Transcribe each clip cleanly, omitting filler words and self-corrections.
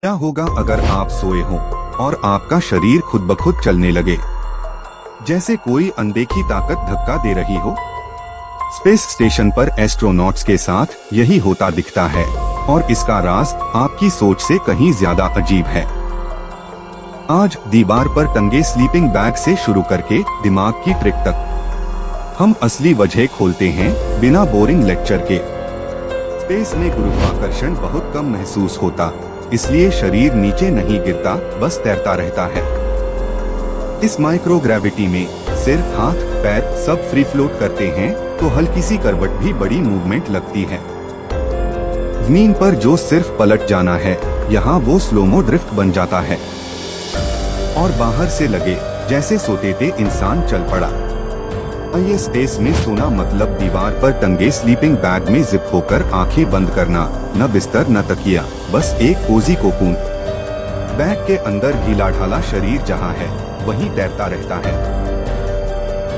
क्या होगा अगर आप सोए हो और आपका शरीर खुद ब खुद चलने लगे, जैसे कोई अनदेखी ताकत धक्का दे रही हो? स्पेस स्टेशन पर एस्ट्रोनॉट्स के साथ यही होता दिखता है और इसका राज आपकी सोच से कहीं ज्यादा अजीब है। आज दीवार पर टंगे स्लीपिंग बैग से शुरू करके दिमाग की ट्रिक तक हम असली वजह खोलते हैं बिना बोरिंग लेक्चर के। स्पेस में गुरुत्वाकर्षण बहुत कम महसूस होता, इसलिए शरीर नीचे नहीं गिरता, बस तैरता रहता है। इस माइक्रोग्रेविटी में सिर, हाथ, पैर सब फ्री फ्लोट करते हैं, तो हल्की सी करवट भी बड़ी मूवमेंट लगती है। जमीन पर जो सिर्फ पलट जाना है, यहाँ वो स्लोमो ड्रिफ्ट बन जाता है और बाहर से लगे जैसे सोते थे इंसान चल पड़ा। ये स्पेस में सोना मतलब दीवार पर टंगे स्लीपिंग बैग में जिप होकर आंखें बंद करना, न बिस्तर न तकिया, बस एक कोजी कोकून। बैग के अंदर ढीला ढाला शरीर जहाँ है वहीं तैरता रहता है।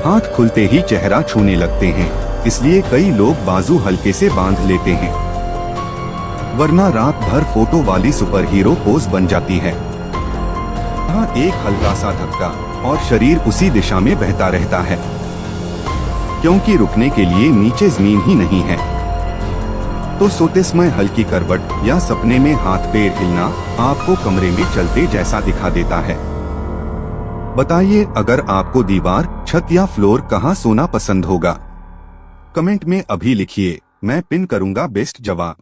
हाथ खुलते ही चेहरा छूने लगते हैं, इसलिए कई लोग बाजू हल्के से बांध लेते हैं, वरना रात भर फोटो वाली सुपर हीरो पोज बन जाती है। यहाँ एक हल्का सा धक्का और शरीर उसी दिशा में बहता रहता है, क्योंकि रुकने के लिए नीचे जमीन ही नहीं है। तो सोते समय हल्की करवट या सपने में हाथ पैर हिलना आपको कमरे में चलते जैसा दिखा देता है। बताइए, अगर आपको दीवार, छत या फ्लोर कहाँ सोना पसंद होगा? कमेंट में अभी लिखिए, मैं पिन करूंगा बेस्ट जवाब।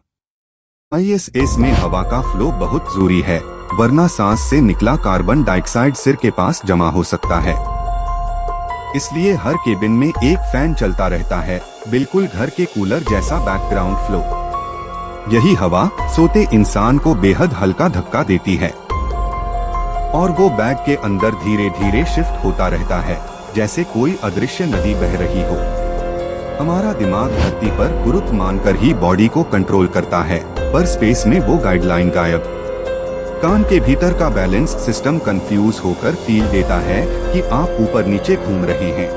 ISS में हवा का फ्लो बहुत जरूरी है, वरना सांस से निकला कार्बन डाइऑक्साइड सिर के पास जमा हो सकता है। इसलिए हर केबिन में एक फैन चलता रहता है, बिल्कुल घर के कूलर जैसा बैकग्राउंड फ्लो। यही हवा सोते इंसान को बेहद हल्का धक्का देती है और वो बैग के अंदर धीरे धीरे शिफ्ट होता रहता है, जैसे कोई अदृश्य नदी बह रही हो। हमारा दिमाग धरती पर गुरुत्व मानकर ही बॉडी को कंट्रोल करता है, पर स्पेस में वो गाइडलाइन गायब। कान के भीतर का बैलेंस सिस्टम कंफ्यूज होकर फील देता है कि आप ऊपर नीचे घूम रहे हैं।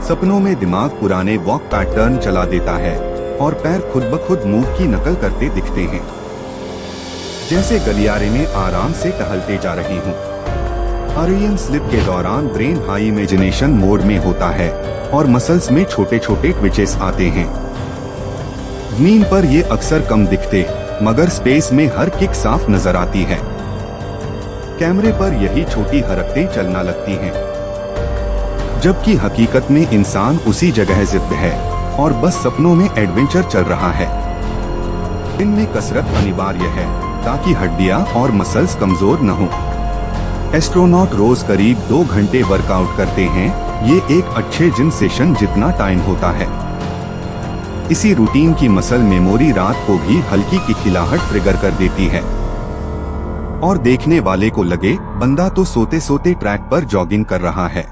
सपनों में दिमाग पुराने वॉक पैटर्न चला देता है और पैर खुद ब खुद मूव की नकल करते दिखते हैं, जैसे गलियारे में आराम से टहलते जा रहे हूँ। REM स्लिप के दौरान ब्रेन हाई इमेजिनेशन मोड में होता है और मसल्स में छोटे छोटे ट्विचेस आते हैं। जमीन पर ये अक्सर कम दिखते, मगर स्पेस में हर किक साफ नजर आती है। कैमरे पर यही छोटी हरकतें चलना लगती हैं, जबकि हकीकत में इंसान उसी जगह जिंदा है और बस सपनों में एडवेंचर चल रहा है। इनमें कसरत अनिवार्य है ताकि हड्डियां और मसल्स कमजोर न हो। एस्ट्रोनॉट रोज करीब 2 घंटे वर्कआउट करते हैं, ये एक अच्छे जिम सेशन जितना टाइम होता है। इसी रूटीन की मसल मेमोरी रात को भी हल्की किखिलाहट ट्रिगर कर देती है और देखने वाले को लगे बंदा तो सोते सोते ट्रैक पर जॉगिंग कर रहा है।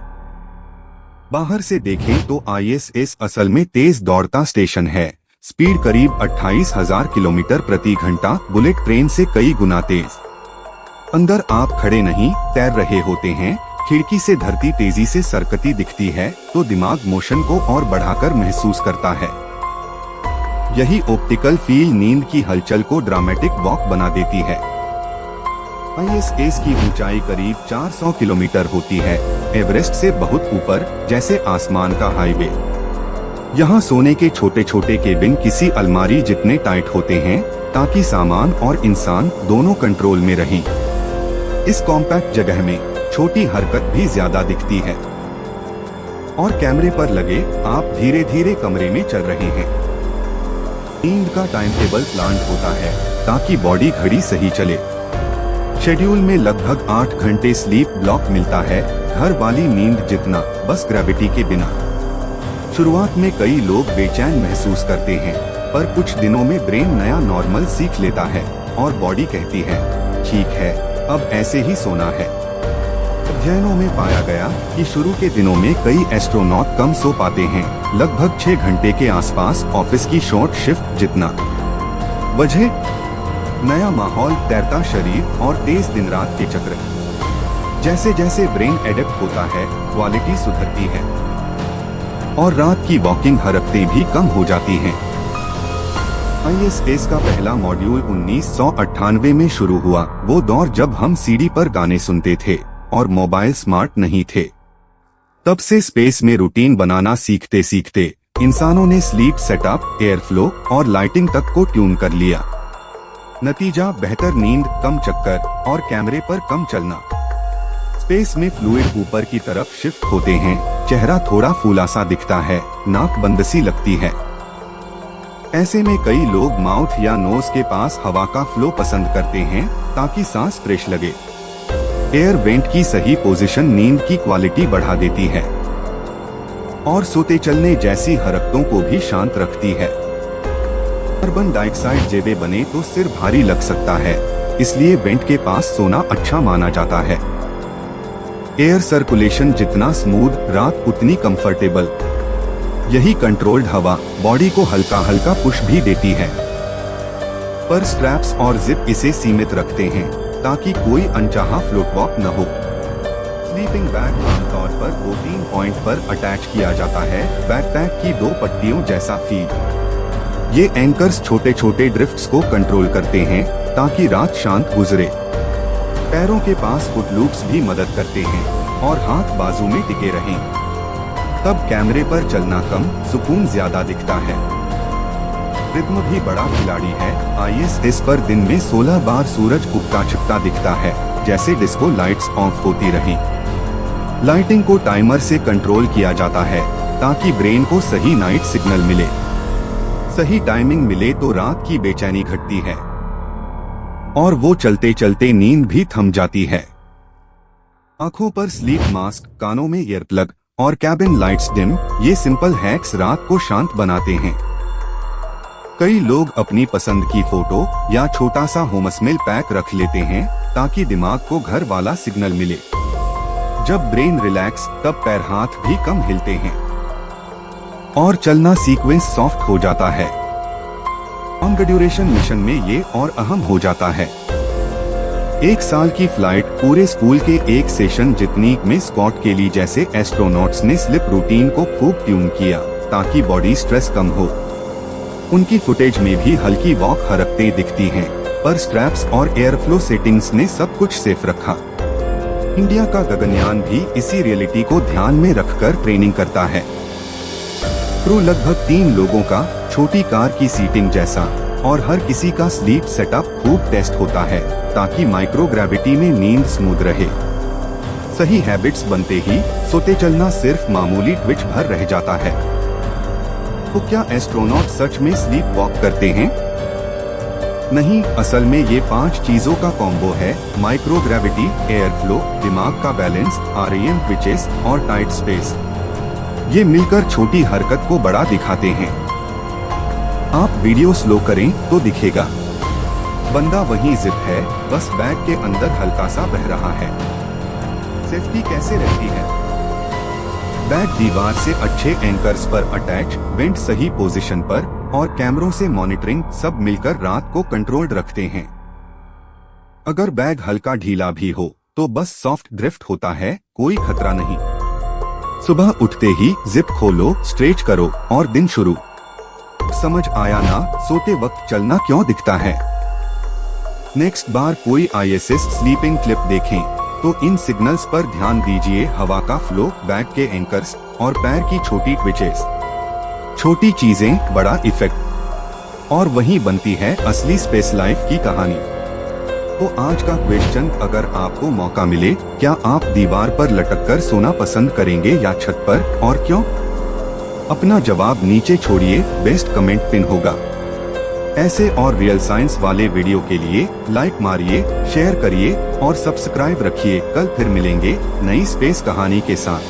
बाहर से देखें तो ISS असल में तेज दौड़ता स्टेशन है। स्पीड करीब 28,000 किलोमीटर प्रति घंटा, बुलेट ट्रेन से कई गुना तेज। अंदर आप खड़े नहीं, तैर रहे होते हैं। खिड़की से धरती तेजी से सरकती दिखती है तो दिमाग मोशन को और बढ़ाकर महसूस करता है। यही ऑप्टिकल फील नींद की हलचल को ड्रामेटिक वॉक बना देती है। ISS की ऊंचाई करीब 400 किलोमीटर होती है, एवरेस्ट से बहुत ऊपर, जैसे आसमान का हाईवे। यहाँ सोने के छोटे छोटे केबिन किसी अलमारी जितने टाइट होते हैं, ताकि सामान और इंसान दोनों कंट्रोल में रहें। इस कॉम्पैक्ट जगह में छोटी हरकत भी ज्यादा दिखती है और कैमरे पर लगे आप धीरे धीरे कमरे में चल रहे हैं। नींद का टाइम टेबल प्लान होता है ताकि बॉडी घड़ी सही चले। शेड्यूल में लगभग 8 घंटे स्लीप ब्लॉक मिलता है, घर वाली नींद जितना, बस ग्रेविटी के बिना। शुरुआत में कई लोग बेचैन महसूस करते हैं, पर कुछ दिनों में ब्रेन नया नॉर्मल सीख लेता है और बॉडी कहती है, ठीक है, अब ऐसे ही सोना है। अध्ययनों में पाया गया कि शुरू के दिनों में कई एस्ट्रोनॉट कम सो पाते हैं, लगभग 6 घंटे के आसपास, ऑफिस की शॉर्ट शिफ्ट जितना। वजह, नया माहौल, तैरता शरीर और तेज दिन रात के चक्र। जैसे जैसे ब्रेन एडेप्ट होता है, क्वालिटी सुधरती है और रात की वॉकिंग हरकतें भी कम हो जाती हैं। ISS का पहला मॉड्यूल 1998 में शुरू हुआ। वो दौर जब हम सीडी पर गाने सुनते थे और मोबाइल स्मार्ट नहीं थे। तब से स्पेस में रूटीन बनाना सीखते सीखते इंसानों ने स्लीप सेटअप, एयर फ्लो और लाइटिंग तक को ट्यून कर लिया। नतीजा बेहतर नींद, कम चक्कर और कैमरे पर कम चलना। स्पेस में फ्लूइड ऊपर की तरफ शिफ्ट होते हैं, चेहरा थोड़ा फूला सा दिखता है, नाक बंद सी लगती है। ऐसे में कई लोग माउथ या नोज के पास हवा का फ्लो पसंद करते हैं ताकि सांस फ्रेश लगे। एयर वेंट की सही पोजीशन नींद की क्वालिटी बढ़ा देती है और सोते चलने जैसी हरकतों को भी शांत रखती है। कार्बन डाइऑक्साइड जेबे बने तो सिर भारी लग सकता है, इसलिए वेंट के पास सोना अच्छा माना जाता है। एयर सर्कुलेशन जितना स्मूथ, रात उतनी कंफर्टेबल। यही कंट्रोल्ड हवा बॉडी को हल्का हल्का पुश भी देती है। पर स्ट्रैप्स और जिप इसे सीमित रखते हैं ताकि कोई अनचाहा फ्लोट वॉक न हो। स्लीपिंग बैग आमतौर पर 2-3 पॉइंट पर अटैच किया जाता है, बैकपैक की 2 पट्टियों जैसा फील। ये एंकर्स छोटे छोटे ड्रिफ्ट्स को कंट्रोल करते हैं ताकि रात शांत गुजरे। पैरों के पास फुटलूप्स भी मदद करते हैं और हाथ बाजू में टिके रहें। तब कैमरे पर चलना कम, सुकून ज्यादा दिखता है। रिद्म भी बड़ा खिलाड़ी है। ISS पर दिन में 16 बार सूरज उगता छिपता दिखता है, जैसे डिस्को लाइट्स ऑफ होती रहें। लाइटिंग को टाइमर से कंट्रोल किया जाता है ताकि ब्रेन को सही नाइट सिग्नल मिले। सही टाइमिंग मिले तो रात की बेचैनी घटती है और वो चलते चलते नींद भी थम जाती है। आंखों पर स्लीप मास्क, कानों में ईयर प्लग और कैबिन लाइट्स डिम, ये सिंपल हैक्स रात को शांत बनाते हैं। कई लोग अपनी पसंद की फोटो या छोटा सा होमस्मेल पैक रख लेते हैं ताकि दिमाग को घर वाला सिग्नल मिले। जब ब्रेन रिलैक्स, तब पैर हाथ भी कम हिलते हैं और चलना सीक्वेंस सॉफ्ट हो जाता है। लॉन्ग ड्यूरेशन मिशन में ये और अहम हो जाता है। 1 साल की फ्लाइट पूरे स्कूल के एक सेशन जितनी में स्कॉट केली जैसे एस्ट्रोनॉट्स ने स्लिप रूटीन को खूब ट्यून किया ताकि बॉडी स्ट्रेस कम हो। उनकी फुटेज में भी हल्की वॉक हरकतें दिखती हैं, पर स्ट्रैप्स और एयर फ्लो सेटिंग्स ने सब कुछ सेफ रखा। इंडिया का गगनयान भी इसी रियलिटी को ध्यान में रखकर ट्रेनिंग करता है। क्रू लगभग 3 लोगों का, छोटी कार की सीटिंग जैसा, और हर किसी का स्लीप सेटअप खूब टेस्ट होता है ताकि माइक्रोग्रेविटी में नींद स्मूथ रहे। सही हैबिट्स बनते ही सोते चलना सिर्फ मामूली ट्विच भर रह जाता है। तो क्या एस्ट्रोनॉट सच में स्लीप वॉक करते हैं? नहीं, असल में ये 5 चीजों का कॉम्बो है: माइक्रोग्रेविटी, एयर फ्लो, दिमाग का बैलेंस, REM ट्विचेस और टाइट स्पेस। ये मिलकर छोटी हरकत को बड़ा दिखाते हैं। आप वीडियो स्लो करें तो दिखेगा बंदा वहीं जिप है, बस बैग के अंदर हल्का सा बह रहा है। सेफ्टी कैसे रहती है? बैग दीवार से अच्छे एंकर्स पर अटैच, वेंट सही पोजीशन पर और कैमरों से मॉनिटरिंग, सब मिलकर रात को कंट्रोल्ड रखते हैं। अगर बैग हल्का ढीला भी हो तो बस सॉफ्ट ड्रिफ्ट होता है, कोई खतरा नहीं। सुबह उठते ही जिप खोलो, स्ट्रेच करो और दिन शुरू। समझ आया ना सोते वक्त चलना क्यों दिखता है? नेक्स्ट बार कोई ISS स्लीपिंग क्लिप देखें तो इन सिग्नल्स पर ध्यान दीजिए: हवा का फ्लो, बैग के एंकर्स और पैर की छोटी ट्विचेस। छोटी चीजें, बड़ा इफेक्ट। और वहीं बनती है असली स्पेस लाइफ की कहानी। तो आज का क्वेश्चन, अगर आपको मौका मिले, क्या आप दीवार पर लटककर सोना पसंद करेंगे या छत पर, और क्यों? अपना जवाब नीचे छोड़िए, बेस्ट कमेंट पिन होगा। ऐसे और रियल साइंस वाले वीडियो के लिए लाइक मारिए, शेयर करिए और सब्सक्राइब रखिए। कल फिर मिलेंगे नई स्पेस कहानी के साथ।